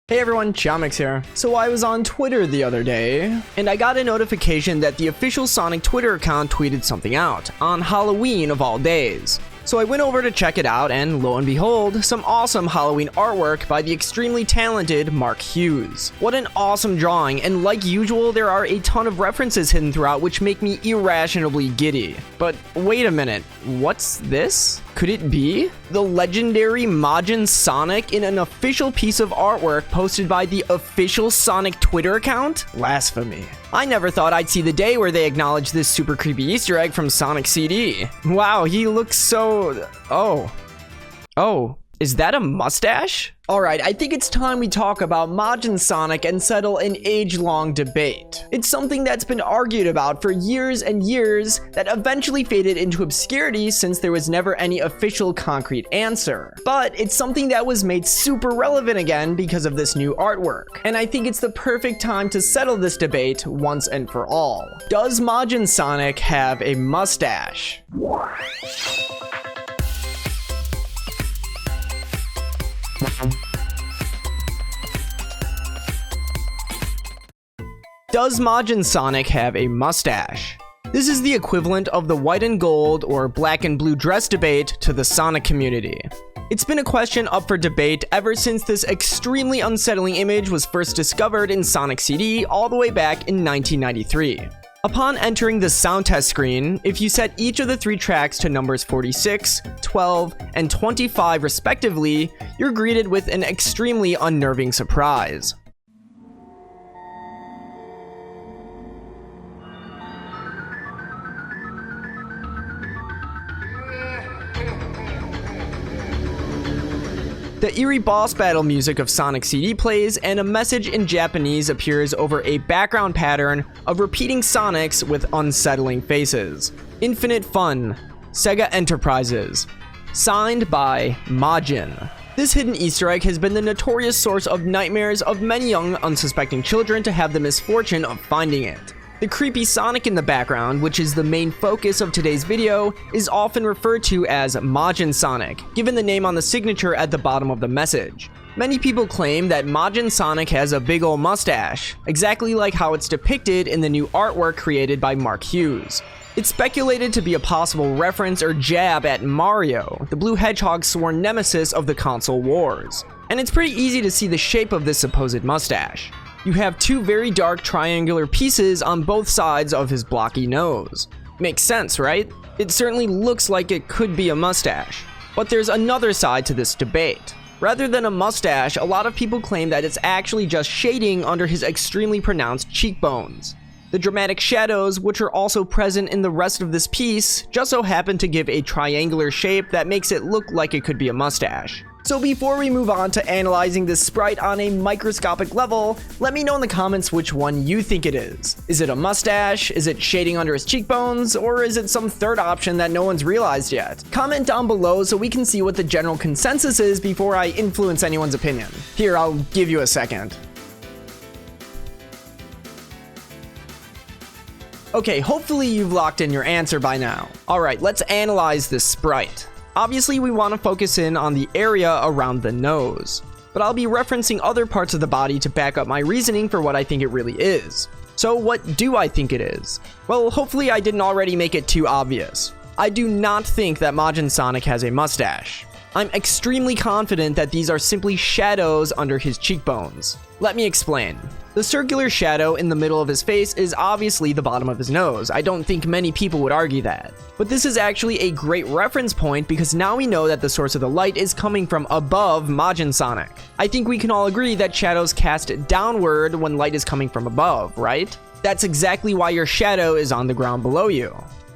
Hey everyone, chaomix here. So I was on Twitter the other day, and I got a notification that the official Sonic Twitter account tweeted something out, on Halloween of all days. So I went over to check it out, and lo and behold, some awesome Halloween artwork by the extremely talented Mark Hughes. What an awesome drawing, and like usual, there are a ton of references hidden throughout which make me irrationally giddy. But wait a minute, what's this? Could it be the legendary Majin Sonic in an official piece of artwork posted by the official Sonic Twitter account? Blasphemy. I never thought I'd see the day where they acknowledge this super creepy Easter egg from Sonic CD. Wow, he looks so... Oh, is that a mustache? Alright, I think it's time we talk about Majin Sonic and settle an age-long debate. It's something that's been argued about for years and years that eventually faded into obscurity since there was never any official concrete answer. But it's something that was made super relevant again because of this new artwork. And I think it's the perfect time to settle this debate once and for all. Does Majin Sonic have a mustache? Does Majin Sonic have a mustache? This is the equivalent of the white and gold or black and blue dress debate to the Sonic community. It's been a question up for debate ever since this extremely unsettling image was first discovered in Sonic CD all the way back in 1993. Upon entering the sound test screen, if you set each of the three tracks to numbers 46, 12, and 25 respectively, you're greeted with an extremely unnerving surprise. The eerie boss battle music of Sonic CD plays, and a message in Japanese appears over a background pattern of repeating Sonics with unsettling faces. Infinite Fun, Sega Enterprises. Signed by Majin. This hidden Easter egg has been the notorious source of nightmares of many young, unsuspecting children to have the misfortune of finding it. The creepy Sonic in the background, which is the main focus of today's video, is often referred to as Majin Sonic, given the name on the signature at the bottom of the message. Many people claim that Majin Sonic has a big ol' mustache, exactly like how it's depicted in the new artwork created by Mark Hughes. It's speculated to be a possible reference or jab at Mario, the blue hedgehog's sworn nemesis of the console wars. And it's pretty easy to see the shape of this supposed mustache. You have two very dark triangular pieces on both sides of his blocky nose. Makes sense, right? It certainly looks like it could be a mustache. But there's another side to this debate. Rather than a mustache, a lot of people claim that it's actually just shading under his extremely pronounced cheekbones. The dramatic shadows, which are also present in the rest of this piece, just so happen to give a triangular shape that makes it look like it could be a mustache. So before we move on to analyzing this sprite on a microscopic level, let me know in the comments which one you think it is. Is it a mustache? Is it shading under his cheekbones? Or is it some third option that no one's realized yet? Comment down below so we can see what the general consensus is before I influence anyone's opinion. Here, I'll give you a second. Okay, hopefully you've locked in your answer by now. Alright, let's analyze this sprite. Obviously, we want to focus in on the area around the nose, but I'll be referencing other parts of the body to back up my reasoning for what I think it really is. So what do I think it is? Well, hopefully I didn't already make it too obvious. I do not think that Majin Sonic has a mustache. I'm extremely confident that these are simply shadows under his cheekbones. Let me explain. The circular shadow in the middle of his face is obviously the bottom of his nose. I don't think many people would argue that. But this is actually a great reference point because now we know that the source of the light is coming from above Majin Sonic. I think we can all agree that shadows cast downward when light is coming from above, right? That's exactly why your shadow is on the ground below you.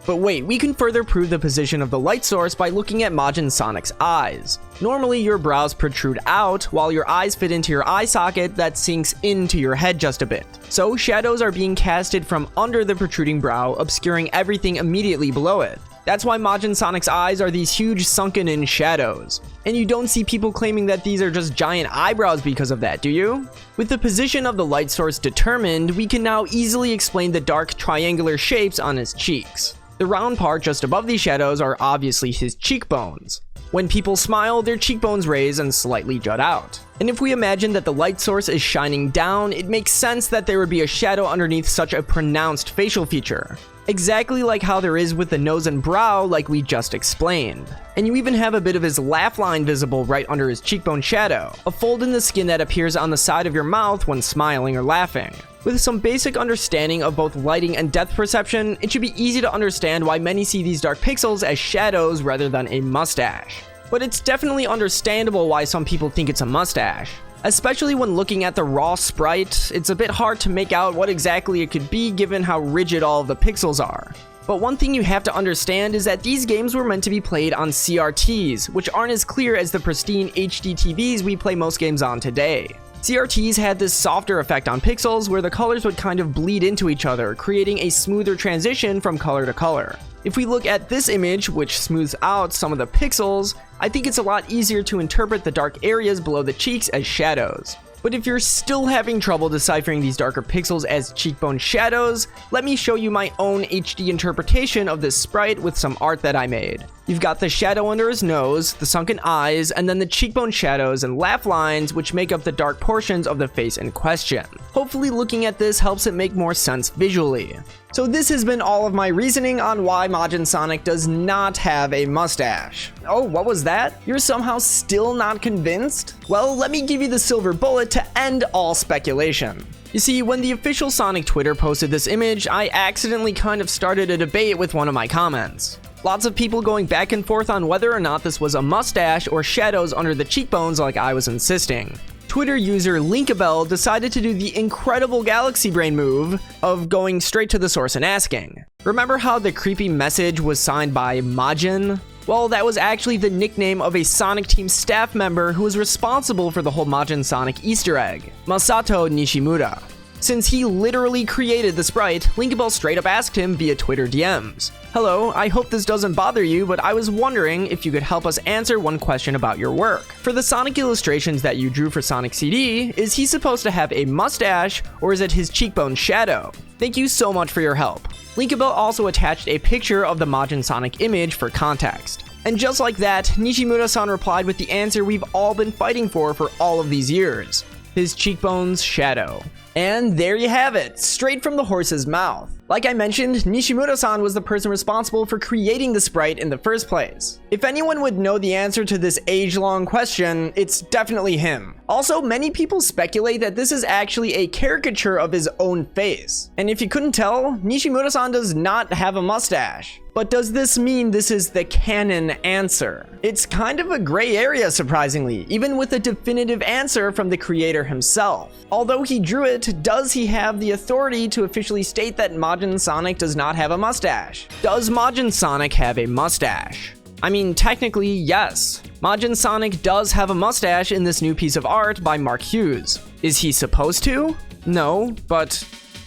But wait, we can further prove the position of the light source by looking at Majin Sonic's eyes. Normally, your brows protrude out, while your eyes fit into your eye socket that sinks into your head just a bit. So, shadows are being casted from under the protruding brow, obscuring everything immediately below it. That's why Majin Sonic's eyes are these huge sunken-in shadows. And you don't see people claiming that these are just giant eyebrows because of that, do you? With the position of the light source determined, we can now easily explain the dark triangular shapes on his cheeks. The round part just above these shadows are obviously his cheekbones. When people smile, their cheekbones raise and slightly jut out. And if we imagine that the light source is shining down, it makes sense that there would be a shadow underneath such a pronounced facial feature. Exactly like how there is with the nose and brow like we just explained. And you even have a bit of his laugh line visible right under his cheekbone shadow, a fold in the skin that appears on the side of your mouth when smiling or laughing. With some basic understanding of both lighting and depth perception, it should be easy to understand why many see these dark pixels as shadows rather than a mustache. But it's definitely understandable why some people think it's a mustache. Especially when looking at the raw sprite, it's a bit hard to make out what exactly it could be given how rigid all of the pixels are. But one thing you have to understand is that these games were meant to be played on CRTs, which aren't as clear as the pristine HD TVs we play most games on today. CRTs had this softer effect on pixels where the colors would kind of bleed into each other, creating a smoother transition from color to color. If we look at this image, which smooths out some of the pixels, I think it's a lot easier to interpret the dark areas below the cheeks as shadows. But if you're still having trouble deciphering these darker pixels as cheekbone shadows, let me show you my own HD interpretation of this sprite with some art that I made. You've got the shadow under his nose, the sunken eyes, and then the cheekbone shadows and laugh lines which make up the dark portions of the face in question. Hopefully looking at this helps it make more sense visually. So this has been all of my reasoning on why Majin Sonic does not have a mustache. Oh, what was that? You're somehow still not convinced? Well, let me give you the silver bullet to end all speculation. You see, when the official Sonic Twitter posted this image, I accidentally kind of started a debate with one of my comments. Lots of people going back and forth on whether or not this was a mustache or shadows under the cheekbones like I was insisting. Twitter user Linkabell decided to do the incredible galaxy brain move of going straight to the source and asking. Remember how the creepy message was signed by Majin? Well, that was actually the nickname of a Sonic Team staff member who was responsible for the whole Majin Sonic Easter egg, Masato Nishimura. Since he literally created the sprite, Linkabell straight up asked him via Twitter DMs. Hello, I hope this doesn't bother you, but I was wondering if you could help us answer one question about your work. For the Sonic illustrations that you drew for Sonic CD, is he supposed to have a mustache or is it his cheekbone shadow? Thank you so much for your help. Linkabell also attached a picture of the Majin Sonic image for context. And just like that, Nishimura-san replied with the answer we've all been fighting for all of these years. His cheekbone's shadow. And there you have it, straight from the horse's mouth. Like I mentioned, Nishimura-san was the person responsible for creating the sprite in the first place. If anyone would know the answer to this age-long question, it's definitely him. Also, many people speculate that this is actually a caricature of his own face. And if you couldn't tell, Nishimura-san does not have a mustache. But does this mean this is the canon answer? It's kind of a gray area, surprisingly, even with a definitive answer from the creator himself. Although he drew it, does he have the authority to officially state that Majin Sonic does not have a mustache? Does Majin Sonic have a mustache? I mean, technically, yes. Majin Sonic does have a mustache in this new piece of art by Mark Hughes. Is he supposed to? No, but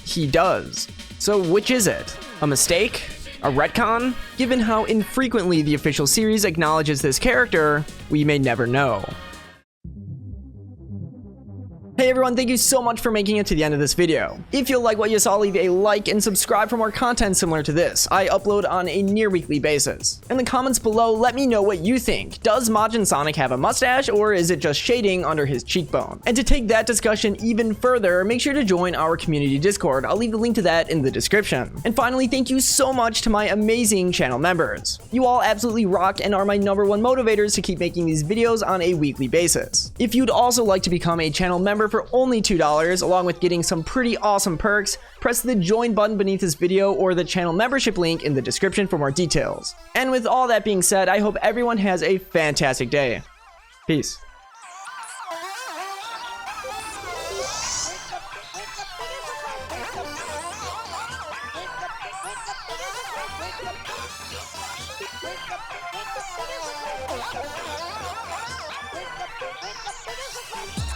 he does. So which is it? A mistake? A retcon? Given how infrequently the official series acknowledges this character, we may never know. Hey everyone, thank you so much for making it to the end of this video. If you like what you saw, leave a like and subscribe for more content similar to this. I upload on a near weekly basis. In the comments below, let me know what you think. Does Majin Sonic have a mustache or is it just shading under his cheekbone? And to take that discussion even further, make sure to join our community Discord. I'll leave the link to that in the description. And finally, thank you so much to my amazing channel members. You all absolutely rock and are my #1 motivators to keep making these videos on a weekly basis. If you'd also like to become a channel member for only $2, along with getting some pretty awesome perks, press the join button beneath this video or the channel membership link in the description for more details. And with all that being said, I hope everyone has a fantastic day. Peace. Wake up,